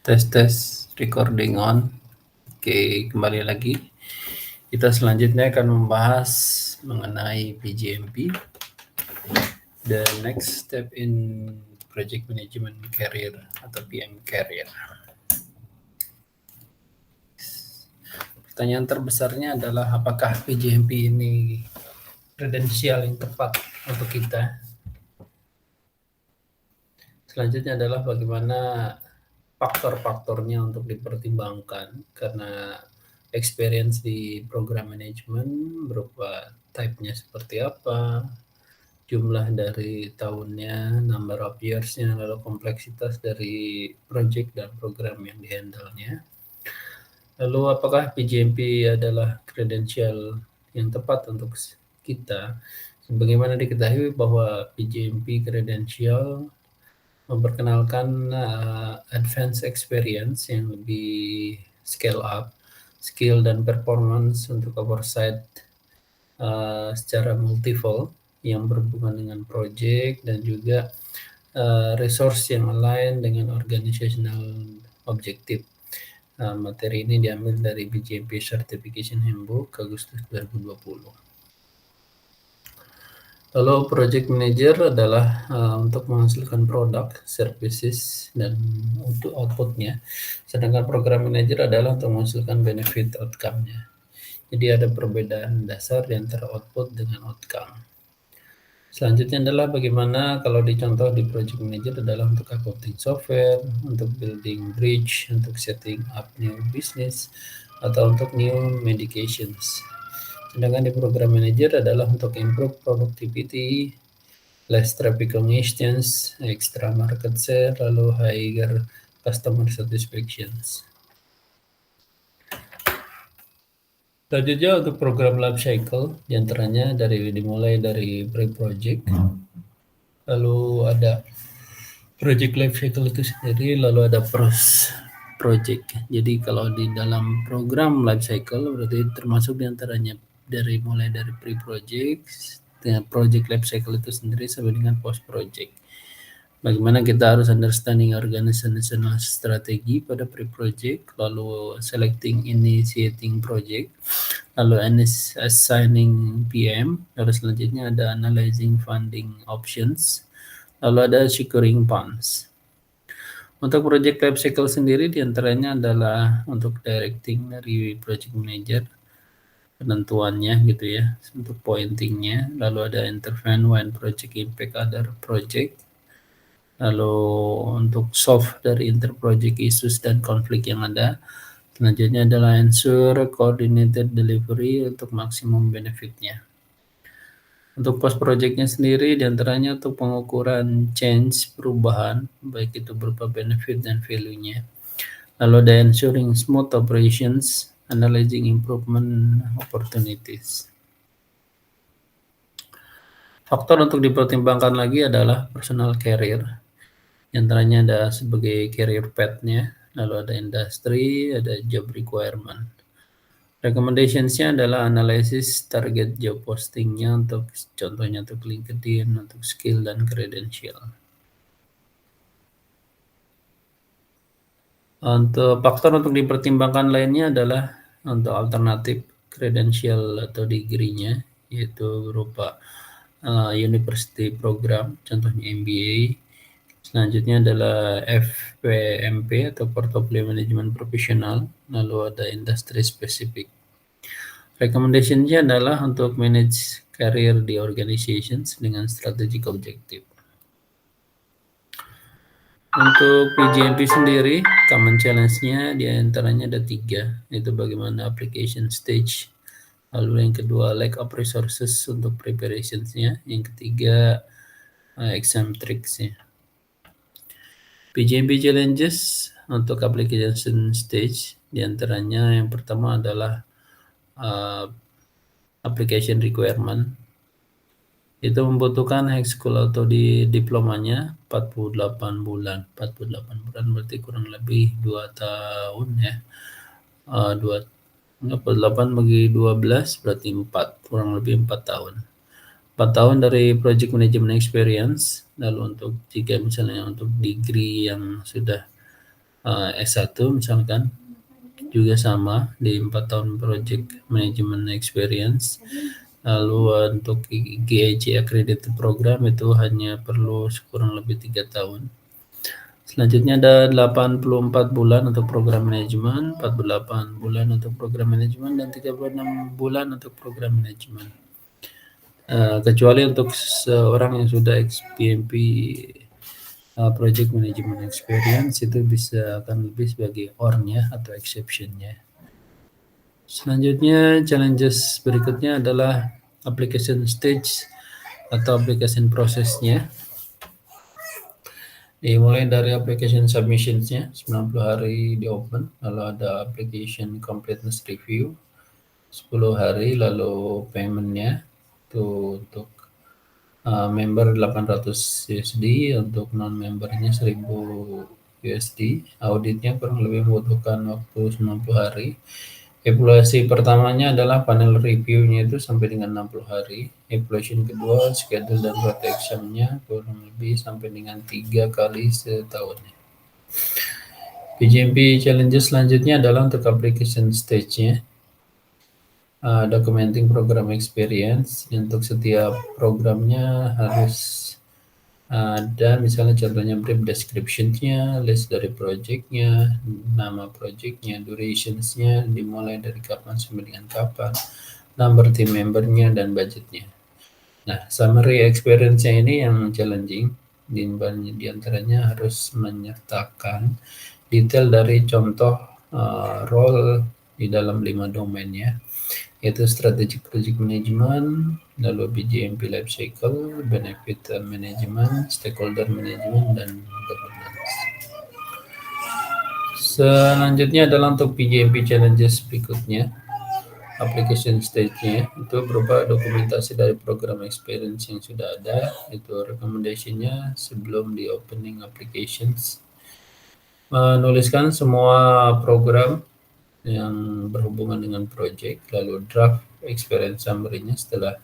Tes recording on. Oke, kembali lagi. Kita selanjutnya akan membahas mengenai PGMP. The next step in Project Management Career atau PM Career. Pertanyaan terbesarnya adalah apakah PGMP ini kredensial yang tepat untuk kita? Selanjutnya adalah bagaimana faktor-faktornya untuk dipertimbangkan, karena experience di program management berupa type-nya seperti apa, jumlah dari tahunnya, number of years-nya, lalu kompleksitas dari project dan program yang dihandle-nya. Lalu apakah PGMP adalah kredensial yang tepat untuk kita? Sebagaimana diketahui bahwa PGMP kredensial memperkenalkan advance experience yang lebih scale up, skill dan performance untuk oversight secara multiple yang berhubungan dengan project dan juga resource yang align dengan organizational objective. Materi ini diambil dari BJMP Certification Handbook Agustus 2020. Lalu project manager adalah untuk menghasilkan produk, services, dan untuk outputnya. Sedangkan program manager adalah untuk menghasilkan benefit outcome-nya. Jadi ada perbedaan dasar di antara output dengan outcome. Selanjutnya adalah bagaimana kalau dicontoh di project manager adalah untuk accounting software, untuk building bridge, untuk setting up new business, atau untuk new medications. Sedangkan di program manager adalah untuk improve productivity, less traffic congestions, extra market share, lalu higher customer satisfactions. Selanjutnya untuk program life cycle, diantaranya dimulai dari pre-project, lalu ada project life cycle itu sendiri, lalu ada project. Jadi kalau di dalam program life cycle berarti termasuk diantaranya mulai dari pre-project, dengan project life cycle itu sendiri sampai dengan post-project. Bagaimana kita harus understanding organizational strategi pada pre-project, lalu selecting initiating project, lalu assigning PM, lalu selanjutnya ada analyzing funding options, lalu ada securing funds. Untuk project life cycle sendiri diantaranya adalah untuk directing dari project manager, penentuannya gitu ya, untuk pointingnya, lalu ada intervene when project impact other project, lalu untuk solve dari inter-project issues dan konflik yang ada. Selanjutnya adalah ensure coordinated delivery untuk maksimum benefitnya. Untuk post projectnya sendiri diantaranya untuk pengukuran change, perubahan, baik itu berupa benefit dan value-nya. Lalu ada ensuring smooth operations, analyzing improvement opportunities. Faktor untuk dipertimbangkan lagi adalah personal career. Diantaranya ada sebagai career path-nya, lalu ada industry, ada job requirement. Recommendations-nya adalah analisis target job posting-nya untuk contohnya untuk LinkedIn, untuk skill dan credential. Untuk faktor untuk dipertimbangkan lainnya adalah untuk alternatif credential atau degree-nya, yaitu berupa university program, contohnya MBA. Selanjutnya adalah FPMP atau Portfolio Management Professional, lalu ada industry specific. Recommendation-nya adalah untuk manage career di organizations dengan strategic objective. Untuk PGMP sendiri, common challenge-nya diantaranya ada 3, yaitu bagaimana application stage, lalu yang kedua lack of resources untuk preparations-nya, yang ketiga exam tricks-nya. PGMP challenges untuk application stage diantaranya yang pertama adalah application requirement. Itu membutuhkan high school atau di diplomanya 48 bulan. 48 bulan berarti kurang lebih 2 tahun ya. 48 bagi 12 berarti 4, kurang lebih 4 tahun. 4 tahun dari project management experience. Lalu untuk jika misalnya untuk degree yang sudah S1 misalkan, juga sama di 4 tahun Project Management Experience. Lalu untuk GAG Accredited Program itu hanya perlu kurang lebih 3 tahun. Selanjutnya ada 84 bulan untuk program manajemen, 48 bulan untuk program manajemen, dan 36 bulan untuk program manajemen. Kecuali untuk seorang yang sudah PMP Project Management Experience itu bisa akan lebih sebagai OR-nya atau exception-nya. Selanjutnya challenges berikutnya adalah application stage atau application prosesnya. Dimulai dari application submissionsnya 90 hari di open, lalu ada application completeness review 10 hari, lalu paymentnya itu untuk member 800 USD, untuk non membernya 1000 USD. Auditnya kurang lebih membutuhkan waktu 90 hari. Evaluasi pertamanya adalah panel reviewnya itu sampai dengan 60 hari. Evaluation kedua, schedule dan road exam-nya kurang lebih sampai dengan 3 kali setahun. PGMP challenges selanjutnya adalah untuk application stage-nya. Documenting program experience. Untuk setiap programnya harus ada misalnya contohnya brief description-nya, list dari project-nya, nama project-nya, durations-nya, dimulai dari kapan sampai dengan kapan, number team member-nya, dan budget-nya. Nah, summary experience-nya ini yang challenging. Di antaranya harus menyertakan detail dari contoh role di dalam 5 domainnya, yaitu strategic project management, lalu BJMP life cycle, benefit management, stakeholder management, dan governance. Selanjutnya adalah untuk PJMP challenges berikutnya. Application stage-nya itu berupa dokumentasi dari program experience yang sudah ada, itu recommendation-nya sebelum di opening applications. Menuliskan semua program yang berhubungan dengan project, lalu draft experience summary-nya setelah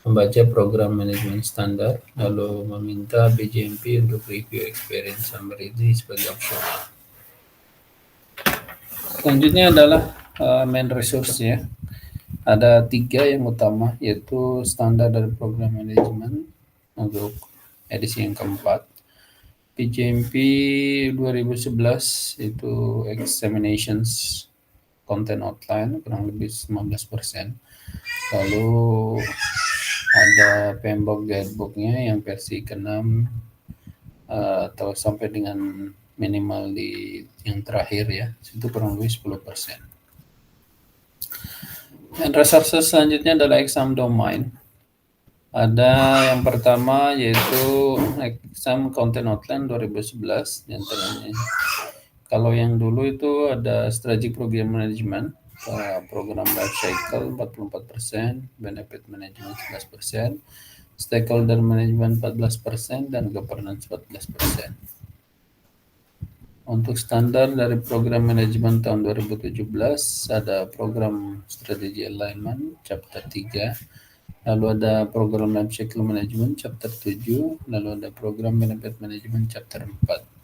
membaca program manajemen standar, lalu meminta BJMP untuk review experience summary ini sebagai opsional. Selanjutnya adalah main resource ya. Ada 3 yang utama, yaitu standar dari program manajemen untuk edisi yang keempat. PJMP 2011 itu examinations content outline kurang lebih 19%. Lalu ada PMBOK guidebook-nya yang versi ke-6 atau sampai dengan minimal di yang terakhir ya, itu kurang lebih 10%. Dan resources selanjutnya adalah exam domain. Ada yang pertama yaitu exam content outline 2011 diantaranya. Kalau yang dulu itu ada strategic program management, program life cycle 44%, benefit management 11%, stakeholder management 14%, dan governance 14%. Untuk standar dari program manajemen tahun 2017 ada program strategi alignment chapter 3, lalu ada program life cycle management chapter 7, lalu ada program benefit management chapter 4.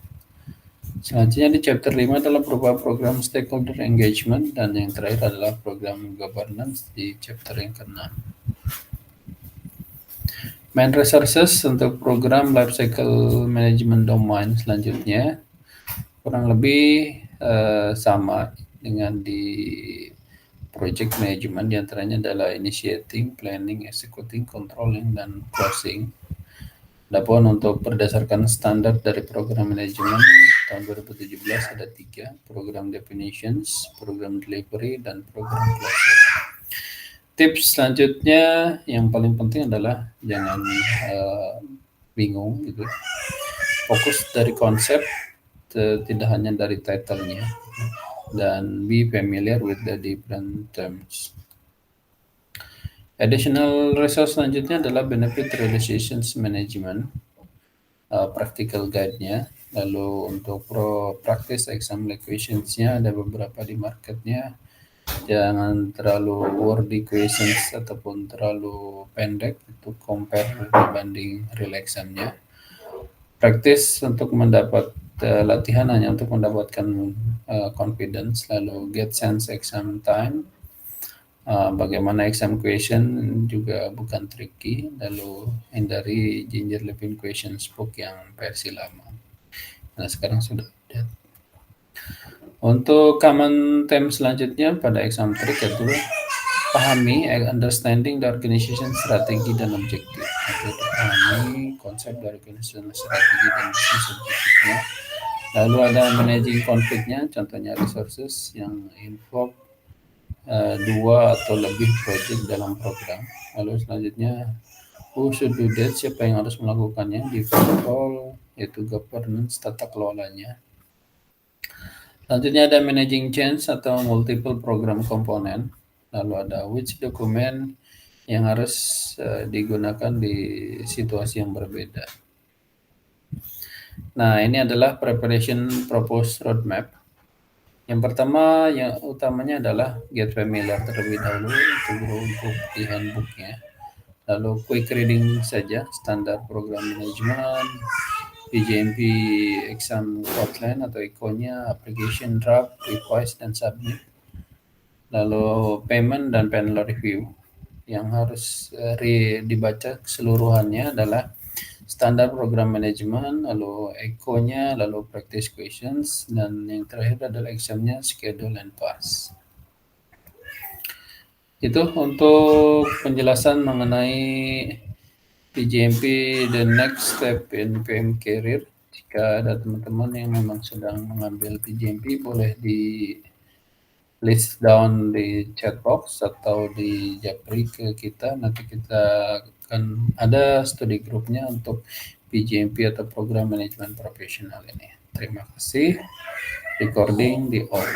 Selanjutnya di chapter 5 adalah berupa program stakeholder engagement, dan yang terakhir adalah program governance di chapter yang ke-6. Main resources untuk program life cycle management domain selanjutnya kurang lebih sama dengan di project management, diantaranya adalah initiating, planning, executing, controlling, dan closing. Adapun untuk berdasarkan standar dari program manajemen tahun 2017 ada 3, program definitions, program delivery, dan program closing. Tips selanjutnya yang paling penting adalah jangan bingung gitu. Fokus dari konsep, tidak hanya dari title-nya, dan be familiar with the different terms. Additional resource selanjutnya adalah benefit realizations management, practical guide-nya. Lalu untuk practice exam equations-nya ada beberapa di marketnya. Jangan terlalu wordy questions ataupun terlalu pendek, itu compare dibanding real exam-nya. Practice untuk mendapat latihan hanya untuk mendapatkan confidence, lalu get sense exam time. Bagaimana exam question juga bukan tricky, lalu hindari ginger Levin questions book yang versi lama. Nah, sekarang sudah update. Untuk common theme selanjutnya pada exam trick itu pahami understanding the organization strategi dan objektif. Itu pahami konsep dari organization strategi dan bisnis objektifnya. Lalu ada managing konfliknya, contohnya resources yang involve dua atau lebih project dalam program. Lalu selanjutnya who should do that, siapa yang harus melakukannya, di control yaitu governance, tata kelolanya. Selanjutnya ada managing change atau multiple program komponen. Lalu ada which document yang harus digunakan di situasi yang berbeda. Nah, ini adalah preparation proposed roadmap. Yang pertama yang utamanya adalah get familiar terlebih dahulu untuk di handbooknya. Lalu quick reading saja, standar program management, PJMP exam outline atau ICO-nya, application draft, request, dan submit. Lalu payment dan panel review. Yang harus dibaca keseluruhannya adalah standar program manajemen, lalu eco-nya, lalu practice questions, dan yang terakhir adalah examnya, schedule and pass. Itu untuk penjelasan mengenai PJMP the next step in PM career. Jika ada teman-teman yang memang sedang mengambil PJMP, boleh di list down di chat box atau di japri ke kita. Nanti kita akan ada studi grupnya untuk PJMP atau program manajemen profesional ini. Terima kasih. Recording di off.